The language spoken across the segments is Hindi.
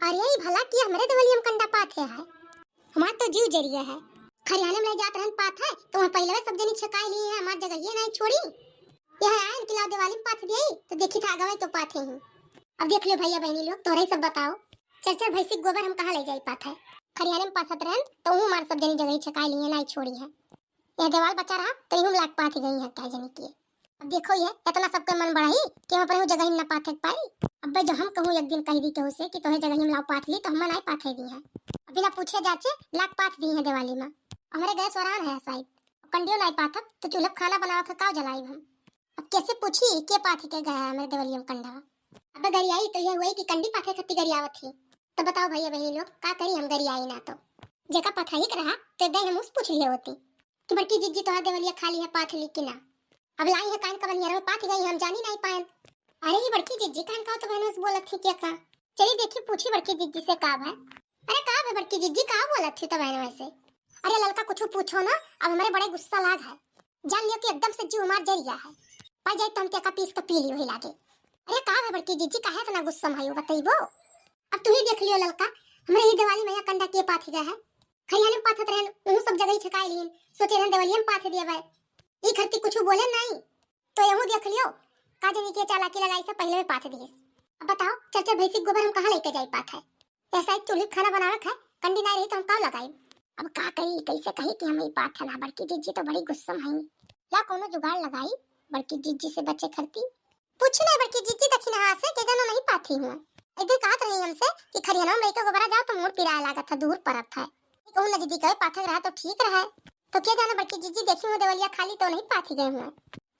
अरे भला कि हमरे देवलियम कंडा पाथे है। हमार तो जीव जरिया है। खरियाने में जात रहन पाथ है तो वहां पहले सब जनी छकाई ली है, हमार जगह ये नहीं छोड़ी। यह आयन किला दिवाली में पाथ दिए तो देखी था गवे तो पाथे हैं। अब देख लो भैया बहनी लोग, तोरे सब बताओ चल चल भैंसी गोबर हम कहां ले जाई पाथ है। खरियाने में पाथत रहन तो हूं मार सब जनी जगह छकाई ली है, नहीं छोड़ी है। यह देवाल बचा रहा तो यूं लाग पाथ गई है क्या जनी की। अब देखो ये इतना सबके मन बढ़ाई कि हम पर जगह ही न पाथे पाई। अब जो हम कहूं एक दिन कह दी के उसे कि तोहे जगह ही लाओ पाथ ली तो हम नहीं पाथे दी है। अभी ना पूछे जाचे लाख पाथ दी है दिवाली में। हमारे गैस वरान है शायद कंडियो नहीं पाथब तो चूल्हा खाना बनाओ के का जलाई हम। अब कैसे पूछी के पाथी के गया हमारे दिवाली में कंडा। अब गरियाई तो ये हुई कि कंडी पाथे खत्ती गरियावत थी। तो बताओ भैया बहनी लोग का करी हम गरियाई ना तो जेका पथा ही रहा तो दे हम उस पूछ लिए होती कि बड़की जिज्जी तो दिवाली खाली है पाथ ली कि ना। अब लाई है कान का बनिया में पाथ गई हम जानी नहीं पाए। अरे ये बड़की जिज्जी कान का तो बहन उस बोलत थी क्या का। चलिए देखिए पूछी बड़की जिज्जी से का है। अरे का है बड़की जिज्जी का बोलत थी तो बहन वैसे। अरे ललका कुछ पूछो ना, अब हमारे बड़े गुस्सा लाग है। जान लियो कि एकदम से जीव मार जरिया है। पा जाए तो हम क्या पीस के पी लियो ही लागे। अरे का है बड़की जिज्जी काहे इतना गुस्सा में हो बताइबो। अब तू ही देख लियो ललका हमरे ही दिवाली में कंडा के पाथ गया है। खरियाने में पाथत रहन उन सब जगह ही छकाई लीन सोचे रहन दिवाली में पाथ दिया भाई। ई खरती कुछ बोले नहीं तो यहू देख लियो का जनी के चालाकी लगाई से पहले में पाथ दिए। अब बताओ चर्चा भैंसी गोबर हम कहां लेके जाई पाथ है। ऐसा एक चूल्हे खाना बनावे है कंडी ना रही तो हम का लगाई। अब का कही कैसे कही कि हम ई पाथ है ना। बड़की जिज्जी तो बड़ी गुस्सा में है। ला कोनो जुगाड़ लगाई बड़की जिज्जी से बचे खरती। पूछ नहीं बड़की जिज्जी दखिना हां से के जनो नहीं पाथी हूं। एक दिन कहत रही हमसे कि खरियाना में लेके गोबरा जाओ तो मोर पिराए लागत था दूर परत है। कहूं नजदीक है पाथ रहा तो ठीक रहा तो क्या जाने बड़की जिज्जी देखी हो देवलिया खाली तो नहीं पाथी गए हुए।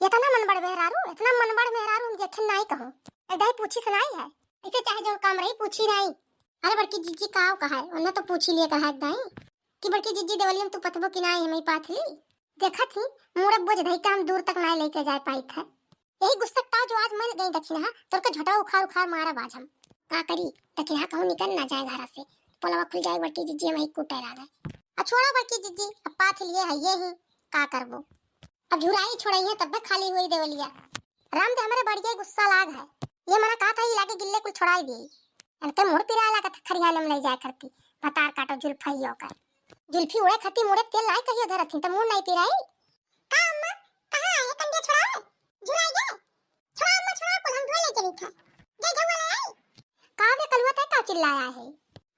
इतना मन बड़ मेहरारू इतना मन बड़ मेहरारू देखे नहीं कहूं ऐदा ही पूछी सुनाई है। इसे चाहे जो काम रही पूछी नहीं। अरे बड़की जिज्जी काव कहा है उन्हें तो पूछ ही लिया कहा दाई कि बड़की जिज्जी देवलियम तू पतबो कि नहीं हमें पाथली देखा थी मोड़ बोझ धई के हम दूर तक ना लेके जा पाई थे। यही गुस्सा था जो आज मैं गई दक्षिणा तो के झटा उखाड़ उखाड़ मारा बाज हम का करी दक्षिणा कहूं निकल ना जाए घर से पोलवा खुल जाए बड़की जिज्जी हमें कुटे रह गए। अब छोड़ो बड़की जिज्जी अब पाथ लिए है ये ही का करबो। अब झुराई छोड़ई है तब खाली हुई देवलिया। राम दे हमारे बढ़िया गुस्सा लाग है। ये मना कहा था ये लागे गिल्ले कुल छोड़ाई दी अनके मोड़ पिरा लागा था खरियाने में ले जाए करती पतार काटो जुल्फई होकर जुल्फी उड़े खती मुड़े तेल लाई कहियो धरत थी त मुंह नहीं पिराई का अम्मा कहां है कंडे छोड़ाओ झुराई दे छोड़ा अम्मा छोड़ा को हम धोए ले चली था जे झवा आई का बे कलवा था का चिल्लाया है।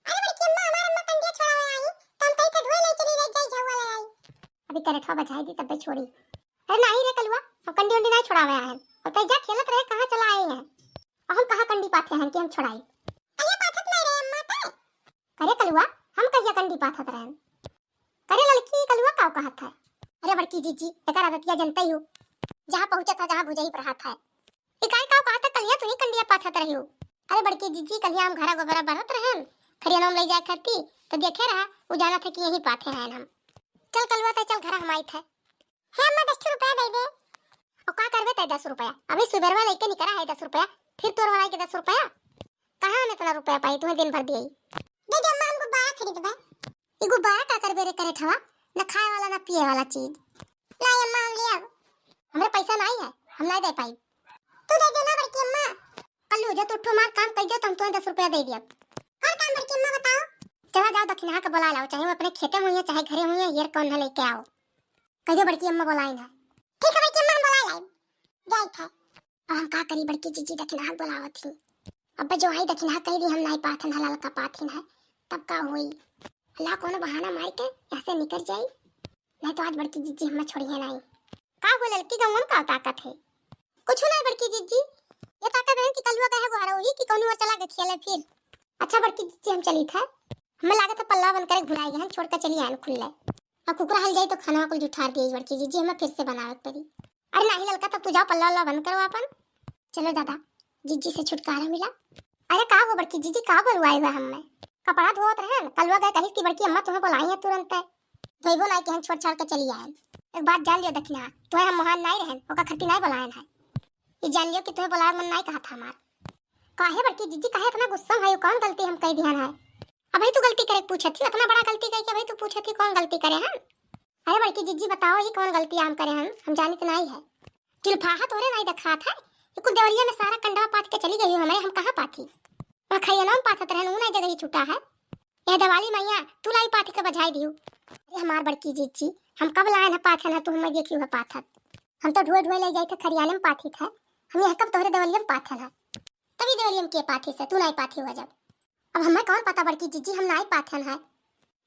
अरे बड़की अम्मा हमारा अम्मा कंडे छोड़ावे आई तो हम कहीं से धोए ले चली ले जाई झवा आई। अभी तेरे ठो बचाई दी तब छोड़ी। अरे नहीं रे कलवा हम कंडी उंडी नहीं छोड़ावे आए और तै जा खेलत रहे कहां चला आए हैं और हम कहां कंडी पाथे हैं कि हम छोड़ाई। अरे पाथत नहीं रे अम्मा ते अरे कलवा हम कहिया कंडी पाथत रहे करे लड़की कलवा का कहत है। अरे बड़की जिज्जी एकर आदतिया जनता ही हो जहां पहुंचा था जहां बुझाई पर हाथ है इकाई का कहत कलिया तू ही कंडिया पाथत रही हो। अरे बड़की जिज्जी कलिया हम घरा गोबरा भरत रहन खरियाना में ले जाए करती तो देखे रहा वो जाना था कि यही पाथे हैं हम। चल कलवा ते चल घर हम आई थे है अम्मा 10 रुपया दे दे और का करबे ते 10 रुपया अभी सुबेरवा लेके निकरा है 10 रुपया फिर तोर वाला के 10 रुपया कहां में इतना रुपया पाई तुम्हें दिन भर दिए दे दे अम्मा हम गुब्बारा खरीदबे। ये गुब्बारा का करबे रे करे ठवा न खाए वाला न पिए वाला चीज लाई अम्मा हम ले अब हमरे पैसा नहीं है हम नहीं दे पाई तू दे देना बड़की अम्मा कल्लू जो तू ठो मार काम कर दे तो हम तुम्हें 10 रुपया दे दिया। और काम बड़की अम्मा बताओ चला जाओ दक्षिणा का बुला लाओ चाहे वो अपने खेते में हो चाहे घरे हो यार कौन न लेके आओ कहियो बड़की अम्मा बुलाई ना। ठीक है बड़की अम्मा हम बुला लाई जाई था अब हम का करी बड़की जिज्जी दक्षिणा बुलावत थी। अब जो आई दक्षिणा कह दी हम नहीं पाथन हलाल का पाथिन है तब का होई अल्लाह कोनो बहाना मार के ऐसे निकल जाई नहीं तो आज बड़की जिज्जी हमें छोड़िए नहीं। का वो लड़की का मन का ताकत है कुछ नहीं बड़की जिज्जी ये ताकत है कि कलवा कहे गुहारा हुई कि कोनो और चला के खेले फिर। अच्छा बड़की जिज्जी हम चली था हमें लागत है पल्ला बन कर घुराई गए छोड़ कर चली आन खुले अब कुकरा हल जाई तो खाना कुल जुठार दी बड़की जिज्जी हमें फिर से बनावत पड़ी। अरे नहीं ललका तब तू जाओ पल्ला वल्ला बंद करो अपन चलो दादा जिज्जी से छुटकारा मिला। अरे का वो बड़की जिज्जी का बोलवाई हुआ हमें कपड़ा धोत रहे कलवा गए कहीं की बड़की अम्मा तुम्हें बुलाई है तुरंत धोइबो नहीं कि हम छोड़ छाड़ के चली आए। एक बात जान लियो दक्षिणा तुम्हें हम महान नहीं रहन ओका खट्टी नहीं बुलायन है ये जान लियो कि तुम्हें बुलाया मन नहीं कहा था हमार काहे बड़की जिज्जी काहे इतना गुस्सा है कौन गलती हम कह दिया है। अबे तू गलती करे पूछत थी इतना बड़ा गलती कह के भाई तू पूछत थी कौन गलती करे हम। अरे बड़की जिज्जी बताओ ये कौन गलती हम करे हम जानी तो नहीं है जुल्फाहा तोरे नहीं देखा था ये कुल देवलिया में सारा कंडा पाथ के चली गई हमें हम कहां पाथी। और खैया नाम पाथत रहन उना जगह ही छूटा है। ये दिवाली मैया तू लाई पाथी के बजाई दियो। अरे हमार बड़की जीजी हम कब लाए ना पाथे ना तू हमें देखियो है पाथत। हम तो ढोए ढोए ले जाई थे खरियाने में पाथी था। हम यह कब तोहरे दिवाली में पाथल है। तभी दिवाली में के पाथी से तू नहीं पाथी हुआ जब। अब हमें कौन पता बड़की जीजी हम नहीं पाथन है।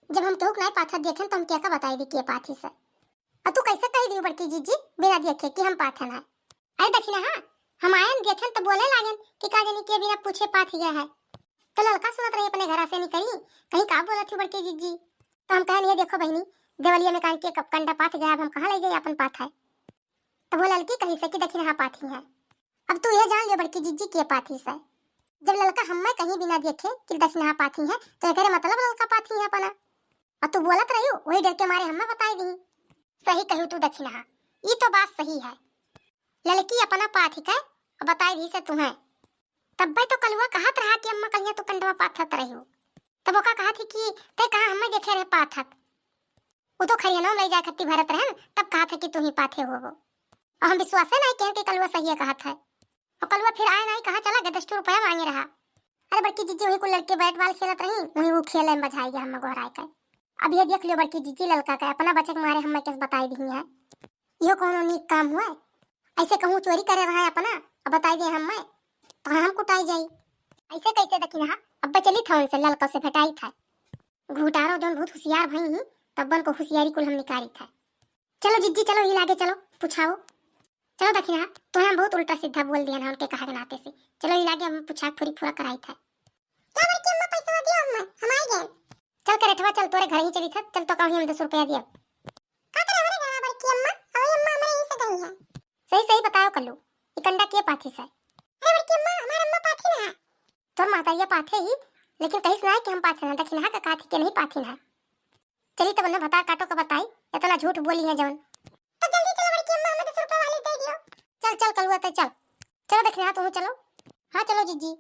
जब हम तोक नहीं पाथत देखें तो हम क्या का बताई दी के पाथी से। और तू कैसे कही दी बड़की जीजी बिना देखे कि हम पाथन है। अरे देखी ना हां हम आयन देखें तो बोले लागन कि का जानी के बिना पूछे पाथी गया है। तो लड़का सुनत रही अपने घर से निकली कहीं का बोला थी बड़की जीजी। तो हम कहन ये देखो बहनी देवलिया में कान के कप कंडा पाथ गया अब हम कहां ले जाए अपन पाथ है। तो वो लड़की कही से कि देखी ना पाथी है। अब तू ये जान ले बड़की जीजी के पाथी से। जब लड़का हमें कहीं बिना देखे कि दक्षिणा पाथी है तो एकरे मतलब लड़का पाथी है अपना। और तू बोलत रही वही डर के मारे हमें बताई दी। सही कहू तू दक्षिणा ये तो बात सही है। लड़की अपना पाथी का बताई दी से तुम्हें। तब भाई तो कलुआ कहत रहा कि अम्मा कहिया तो कंडवा पाथत रही हो। तब ओका कहा थी कि ते कहा हमें देखे रहे पाथत। वो तो खरियाना ले जा खत्ती भरत रहे तब कहा था कि तू ही पाथे हो वो। और हम विश्वास है नहीं कह के कलुआ सही है कहा था। और कलुआ फिर आया नहीं कहा चला गया 10 रुपया मांगे रहा। अरे बड़की जीजी वही को लड़के बैट बॉल खेलत रही वही वो खेले में बजाई गया हम गोहराई का। अब ये देख लियो बड़की जीजी लड़का का अपना बच्चे के मारे हमें कैसे बताई दी है। यो कोनो नीक काम हुआ ऐसे कहूँ चोरी करे रहा है अपना अब बताई दे हमें तो हम कुटाई जाई। ऐसे कैसे देखी ना अब चली था उनसे लड़का से फटाई था। घुटारो जोन बहुत होशियार भई ही तब्बन को होशियारी कुल हम निकारी था। चलो जीजी चलो ही लागे चलो पूछाओ। चलो देखी ना तो हम बहुत उल्टा सीधा बोल दिया ना उनके कहा के नाते से। चलो ही लागे हम पूछा पूरी पूरा कराई था। क्या बड़की अम्मा पैसा दिया अम्मा हम आई गए। चल करेठवा चल तोरे घर ही चली था चल तो कहूं हम 10 रुपया दिया। का करे हमारे घर बड़की अम्मा अरे अम्मा हमारे यहीं से गई है। सही सही बताओ कल्लू ये कंडा के पाथी से। अरे बड़की अम्मा हमारा अम्मा पाथी ना है। तोर माता ये पाथे ही लेकिन कहीं सुनाई कि हम पाथे ना दक्षिणा का काथी के नहीं पाथी ना। चली तब ने बता काटो का बताई इतना झूठ बोली है जवन। तो जल्दी चलो बड़की अम्मा हमें 10 रुपया वाली दे दियो। चल चल कलुआ तो चल चलो दक्षिणा तुम चलो। हाँ चलो जीजी।